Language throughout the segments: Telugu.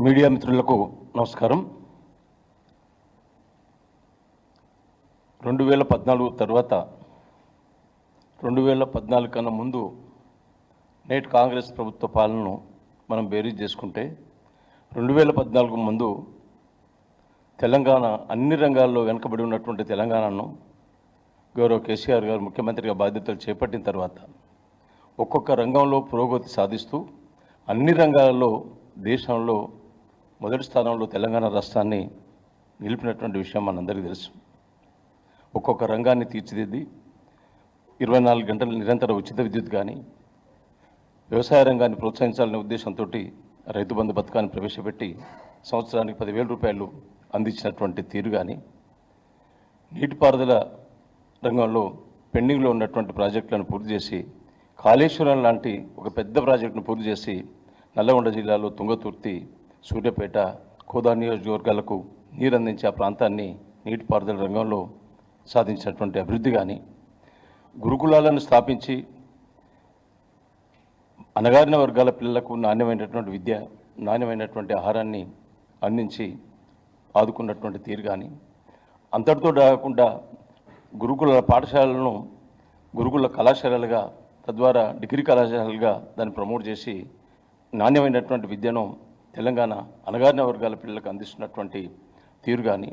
మీడియా మిత్రులకు నమస్కారం. 2014 తర్వాత 2014 కన్నా ముందు నేటి కాంగ్రెస్ ప్రభుత్వ పాలనను మనం బేరీజ్ చేసుకుంటే 2014 ముందు తెలంగాణ అన్ని రంగాల్లో వెనుకబడి ఉన్నటువంటి తెలంగాణను గౌరవ కేసీఆర్ గారు ముఖ్యమంత్రిగా బాధ్యతలు చేపట్టిన తర్వాత ఒక్కొక్క రంగంలో పురోగతి సాధిస్తూ అన్ని రంగాలలో దేశంలో మొదటి స్థానంలో తెలంగాణ రాష్ట్రాన్ని నిలిపినటువంటి విషయం మనందరికీ తెలుసు. ఒక్కొక్క రంగాన్ని తీర్చిదిద్ది 24 గంటల నిరంతర ఉచిత విద్యుత్ కానీ, వ్యవసాయ రంగాన్ని ప్రోత్సహించాలనే ఉద్దేశంతో రైతు బంధు పథకాన్ని ప్రవేశపెట్టి సంవత్సరానికి 10,000 రూపాయలు అందించినటువంటి తీరు కానీ, నీటిపారుదల రంగంలో పెండింగ్లో ఉన్నటువంటి ప్రాజెక్టులను పూర్తి చేసి కాళేశ్వరం లాంటి ఒక పెద్ద ప్రాజెక్టును పూర్తి చేసి నల్లగొండ జిల్లాలో తుంగతుర్తి, సూర్యాపేట, కోదా నియోజకవర్గాలకు నీరు అందించే ఆ ప్రాంతాన్ని నీటిపారుదల రంగంలో సాధించినటువంటి అభివృద్ధి కానీ, గురుకులాలను స్థాపించి అణగారిన వర్గాల పిల్లలకు నాణ్యమైనటువంటి విద్య, నాణ్యమైనటువంటి ఆహారాన్ని అందించి ఆదుకున్నటువంటి తీరు కానీ, అంతటితో కాకుండా గురుకుల పాఠశాలలను గురుకుల కళాశాలలుగా, తద్వారా డిగ్రీ కళాశాలలుగా దాన్ని ప్రమోట్ చేసి నాణ్యమైనటువంటి విద్యను తెలంగాణ అణగారిన వర్గాల పిల్లలకు అందిస్తున్నటువంటి తీరు కానీ,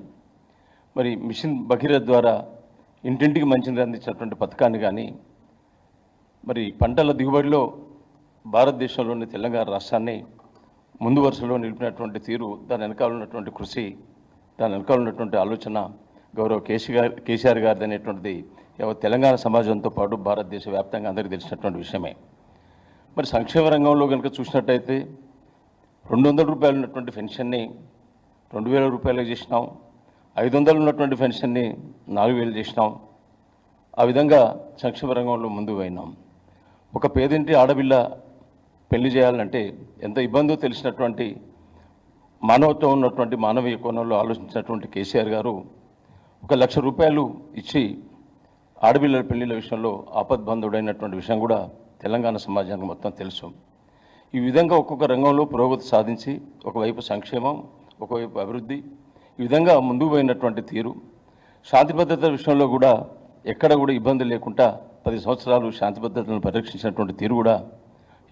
మరి మిషన్ భగీరథ ద్వారా ఇంటింటికి మంచినీరు అందించినటువంటి పథకాన్ని కానీ, మరి పంటల దిగుబడిలో భారతదేశంలోని తెలంగాణ రాష్ట్రాన్ని ముందు వరుసలో నిలిపినటువంటి తీరు, దాని వెనకాల ఉన్నటువంటి కృషి, దాని వెనకాల ఉన్నటువంటి ఆలోచన గౌరవ కేసీఆర్ గారిది అనేటువంటిది తెలంగాణ సమాజంతో పాటు భారతదేశ వ్యాప్తంగా అందరికీ తెలిసినటువంటి విషయమే. మరి సంక్షేమ రంగంలో కనుక చూసినట్టయితే 200 రూపాయలు ఉన్నటువంటి పెన్షన్ని 2,000 రూపాయలకు చేసినాం. 500 ఉన్నటువంటి పెన్షన్ని 4,000 చేసినాం. ఆ విధంగా సంక్షేమ రంగంలో ముందుకు పోయినాం. ఒక పేదింటి ఆడపిల్ల పెళ్లి చేయాలంటే ఎంత ఇబ్బందో తెలిసినటువంటి మానవత్వం ఉన్నటువంటి మానవీయ కోణంలో ఆలోచించినటువంటి కేసీఆర్ గారు 1,00,000 రూపాయలు ఇచ్చి ఆడపిల్లల పెళ్లిళ్ళ విషయంలో ఆపద్బంధుడైనటువంటి విషయం కూడా తెలంగాణ సమాజానికి మొత్తం తెలుసు. ఈ విధంగా ఒక్కొక్క రంగంలో పురోగతి సాధించి ఒకవైపు సంక్షేమం, ఒకవైపు అభివృద్ధి, ఈ విధంగా ముందుకు పోయినటువంటి తీరు, శాంతి భద్రతల విషయంలో కూడా ఎక్కడ కూడా ఇబ్బంది లేకుండా 10 సంవత్సరాలు శాంతి భద్రతలను పరిరక్షించినటువంటి తీరు కూడా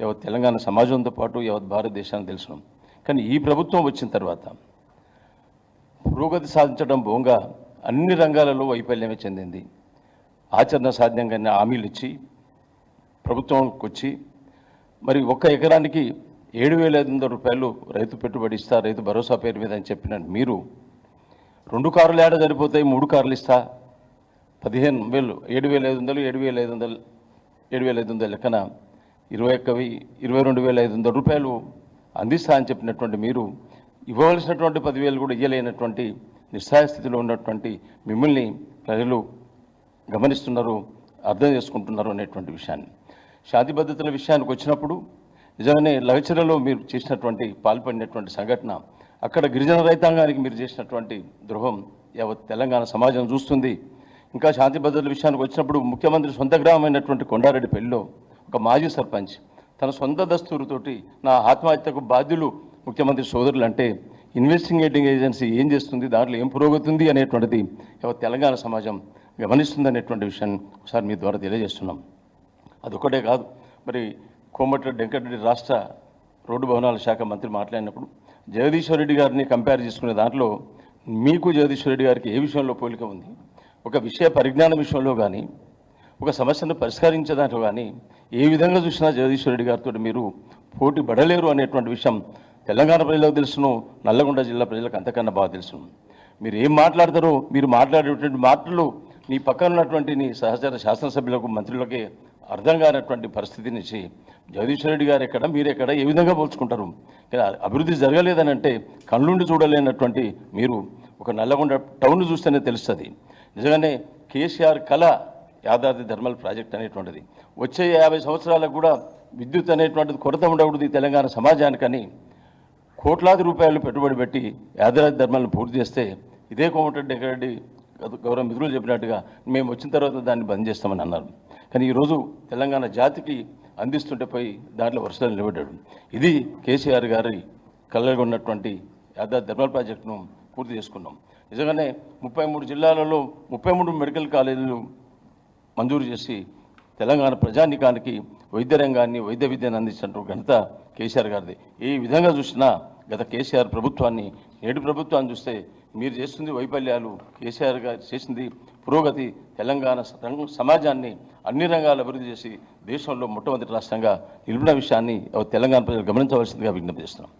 యావత్ తెలంగాణ సమాజంతో పాటు యావత్ భారతదేశానికి తెలుసు. కానీ ఈ ప్రభుత్వం వచ్చిన తర్వాత పురోగతి సాధించడం పోగా అన్ని రంగాలలో వైఫల్యమే చెందింది. ఆచరణ సాధ్యంగా హామీలు ఇచ్చి ప్రభుత్వంకి వచ్చి మరి 1 ఎకరానికి 7,500 రూపాయలు రైతు పెట్టుబడి ఇస్తా, రైతు భరోసా పేరు మీద అని చెప్పిన మీరు 2 కార్లు ఏడ సరిపోతాయి, 3 కార్లు ఇస్తా, 15,000, 7,500, 7,500 లెక్కన 22,500 రూపాయలు అందిస్తా అని చెప్పినటువంటి మీరు ఇవ్వవలసినటువంటి 10,000 కూడా ఇవ్వలేనటువంటి నిస్సహాయ స్థితిలో ఉన్నటువంటి మిమ్మల్ని ప్రజలు గమనిస్తున్నారు, అర్థం చేసుకుంటున్నారు అనేటువంటి విషయాన్ని. శాంతి భద్రతల విషయానికి వచ్చినప్పుడు నిజంగానే లగచర్లలో మీరు చేసినటువంటి పాల్పడినటువంటి సంఘటన, అక్కడ గిరిజన రైతాంగానికి మీరు చేసినటువంటి ద్రోహం యావత్ తెలంగాణ సమాజం చూస్తుంది. ఇంకా శాంతి భద్రతల విషయానికి వచ్చినప్పుడు ముఖ్యమంత్రి సొంత గ్రామమైనటువంటి కొండారెడ్డిపల్లిలో ఒక మాజీ సర్పంచ్ తన సొంత దస్తూరుతోటి నా ఆత్మహత్యకు బాధ్యులు ముఖ్యమంత్రి సోదరులు అంటే ఇన్వెస్టిగేటింగ్ ఏజెన్సీ ఏం చేస్తుంది, దాంట్లో ఏం పురోగతి ఉంది అనేటువంటిది యావత్ తెలంగాణ సమాజం గమనిస్తుంది అనేటువంటి విషయాన్ని ఒకసారి మీ ద్వారా తెలియజేస్తున్నాం. అదొకటే కాదు, మరి కోమటిరెడ్డి వెంకటరెడ్డి రాష్ట్ర రోడ్డు భవనాల శాఖ మంత్రి మాట్లాడినప్పుడు జగదీశ్వర్ రెడ్డి గారిని కంపేర్ చేసుకునే దాంట్లో మీకు జగదీశ్వర్ రెడ్డి గారికి ఏ విషయంలో పోలిక ఉంది? ఒక విషయ పరిజ్ఞానం విషయంలో కానీ, ఒక సమస్యను పరిష్కరించే దాంట్లో కానీ ఏ విధంగా చూసినా జగదీశ్వర్ రెడ్డి గారితో మీరు పోటీ పడలేరు అనేటువంటి విషయం తెలంగాణ ప్రజలకు తెలుసును, నల్లగొండ జిల్లా ప్రజలకు అంతకన్నా బాగా తెలుసును. మీరు ఏం మాట్లాడతారో, మీరు మాట్లాడేటువంటి మాటలు నీ పక్కన ఉన్నటువంటి నీ సహచర శాసనసభ్యులకు, మంత్రులకే అర్థం కానటువంటి పరిస్థితి నుంచి జగదీశ్వర్ రెడ్డి గారు ఎక్కడ, మీరెక్కడ, ఏ విధంగా పోల్చుకుంటారు? అభివృద్ధి జరగలేదని అంటే కళ్ళుండి చూడలేనటువంటి మీరు ఒక నల్లగొండ టౌన్ చూస్తేనే తెలుస్తుంది. నిజంగానే కేసీఆర్ కళ యాదాద్రి థర్మల్ ప్రాజెక్ట్ అనేటువంటిది వచ్చే 50 సంవత్సరాలకు కూడా విద్యుత్ అనేటువంటిది కొరత ఉండకూడదు తెలంగాణ సమాజానికని కోట్లాది రూపాయలు పెట్టుబడి పెట్టి యాదాద్రి థర్మల్ని పూర్తి చేస్తే ఇదే కోమటిరెడ్డి వెంకటరెడ్డి గౌరవ మిత్రులు చెప్పినట్టుగా మేము వచ్చిన తర్వాత దాన్ని బంద్ చేస్తామని అన్నారు. కానీ ఈరోజు తెలంగాణ జాతికి అందిస్తుంటే పోయి దాంట్లో వర్షాలు నిలబడ్డాడు. ఇది కేసీఆర్ గారి కళ్ళగా ఉన్నటువంటి యాదాద్రి థర్మల్ ప్రాజెక్టును పూర్తి చేసుకున్నాం. నిజంగానే 33 జిల్లాలలో 33 మెడికల్ కాలేజీలు మంజూరు చేసి తెలంగాణ ప్రజానీకానికి వైద్య రంగాన్ని, వైద్య విద్యను అందించినటువంటి ఘనత కేసీఆర్ గారిది. ఏ విధంగా చూసినా గత కేసీఆర్ ప్రభుత్వాన్ని, నేడు ప్రభుత్వాన్ని చూస్తే మీరు చేస్తుంది వైఫల్యాలు, కేసీఆర్ గారు చేసింది పురోగతి. తెలంగాణ సమాజాన్ని అన్ని రంగాలు అభివృద్ధి చేసి దేశంలో మొట్టమొదటి రాష్ట్రంగా నిలిపిన విషయాన్ని తెలంగాణ ప్రజలు గమనించవలసిందిగా విజ్ఞప్తి చేస్తున్నాం.